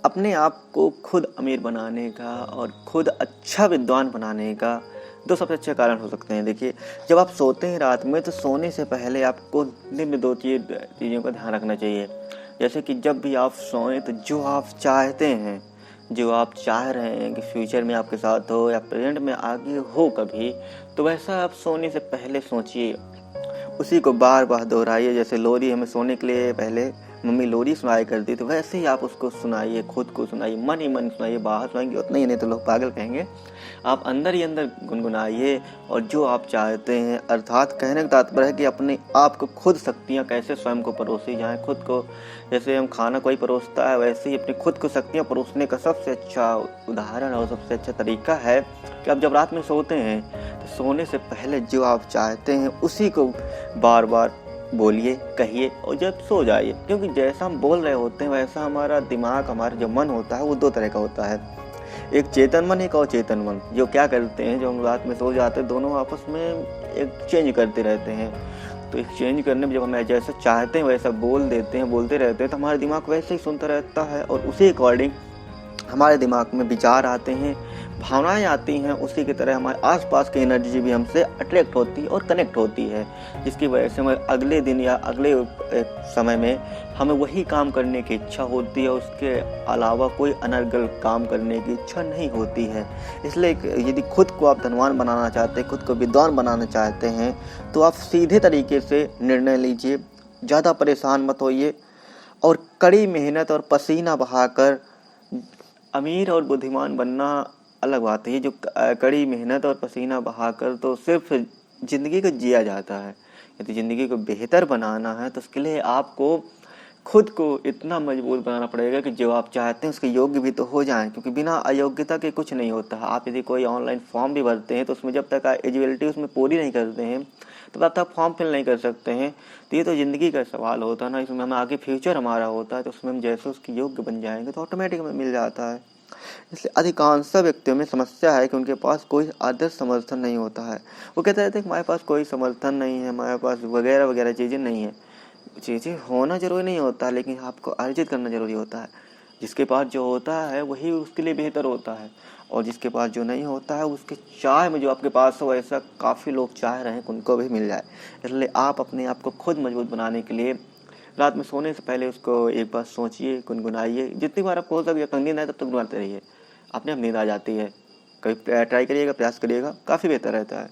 अपने आप को खुद अमीर बनाने का और खुद अच्छा विद्वान बनाने का दो सबसे अच्छे कारण हो सकते हैं। देखिए, जब आप सोते हैं रात में तो सोने से पहले आपको निम्न दो चीज़ों का ध्यान रखना चाहिए। जैसे कि जब भी आप सोएं तो जो आप चाहते हैं, जो आप चाह रहे हैं कि फ्यूचर में आपके साथ हो या प्रेजेंट में आगे हो कभी, तो वैसा आप सोने से पहले सोचिए, उसी को बार बार दोहराइए। जैसे लोरी हमें सोने के लिए पहले मम्मी लोरी सुनाया करती, तो वैसे ही आप उसको सुनाइए, खुद को सुनाइए, मन ही मन सुनाइए। बाहर सुनाएंगे उतना ही नहीं तो लोग पागल कहेंगे। आप अंदर ही अंदर गुनगुनाइए और जो आप चाहते हैं, अर्थात कहने का तात्पर्य है कि अपने आप को खुद शक्तियाँ कैसे स्वयं को परोसी जाएं। खुद को जैसे हम खाना कोई परोसता है, वैसे ही अपनी खुद को शक्तियाँ परोसने का सबसे अच्छा उदाहरण और सबसे अच्छा तरीका है कि आप जब रात में सोते हैं तो सोने से पहले जो आप चाहते हैं उसी को बार बार बोलिए, कहिए और जब सो जाइए। क्योंकि जैसा हम बोल रहे होते हैं वैसा हमारा दिमाग, हमारा जो मन होता है वो दो तरह का होता है। एक चेतन मन, एक अचेतन मन। जो क्या करते हैं, जो हम रात में सो जाते हैं, दोनों आपस में एक चेंज करते रहते हैं। तो एक चेंज करने में जब हम जैसा चाहते हैं वैसा बोल देते हैं, बोलते रहते हैं, तो हमारा दिमाग वैसे ही सुनता रहता है और उसी अकॉर्डिंग हमारे दिमाग में विचार आते हैं, भावनाएं आती हैं। उसी की तरह हमारे आसपास की एनर्जी भी हमसे अट्रैक्ट होती है और कनेक्ट होती है, जिसकी वजह से हमें अगले दिन या अगले समय में हमें वही काम करने की इच्छा होती है। उसके अलावा कोई अनर्गल काम करने की इच्छा नहीं होती है। इसलिए यदि खुद को आप धनवान बनाना चाहते हैं, खुद को विद्वान बनाना चाहते हैं, तो आप सीधे तरीके से निर्णय लीजिए, ज़्यादा परेशान मत होइए और कड़ी मेहनत और पसीना बहाकर अमीर और बुद्धिमान बनना अलग बात है। ये जो कड़ी मेहनत और पसीना बहाकर तो सिर्फ ज़िंदगी को जिया जाता है। यदि ज़िंदगी को बेहतर बनाना है तो उसके लिए आपको खुद को इतना मजबूत बनाना पड़ेगा कि जो आप चाहते हैं उसके योग्य भी तो हो जाएं। क्योंकि बिना अयोग्यता के कुछ नहीं होता। आप यदि कोई ऑनलाइन फॉर्म भी भरते हैं तो उसमें जब तक एलिजिबिलिटी उसमें पूरी नहीं करते हैं तब तक फॉर्म फिल नहीं कर सकते हैं। तो ये तो ज़िंदगी का सवाल होता है ना, इसमें हम आगे फ्यूचर हमारा होता है, तो उसमें हम जैसे उसके योग्य बन जाएंगे तो ऑटोमेटिक हमें मिल जाता है। इसलिए अधिकांश व्यक्तियों में समस्या है कि उनके पास कोई आदर्श समर्थन नहीं होता है। वो कहते रहते हैं कि हमारे पास कोई समर्थन नहीं है, हमारे पास वगैरह वगैरह चीज़ें नहीं है। चीज़ें होना जरूरी नहीं होता, लेकिन आपको अर्जित करना जरूरी होता है। जिसके पास जो होता है वही उसके लिए बेहतर होता है, और जिसके पास जो नहीं होता है उसके चाह में जो आपके पास हो, ऐसा काफ़ी लोग चाह रहे हैं कि उनको भी मिल जाए। इसलिए आप अपने आप को खुद मजबूत बनाने के लिए रात में सोने से पहले उसको एक बार सोचिए, गुनगुनाइए। जितनी बार आपको हो सके, जब तक नींद आए तब तक गुनगुनाते रहिए। अपने आप नींद आ जाती है। कभी ट्राई करिएगा, प्रयास करिएगा, काफ़ी बेहतर रहता है।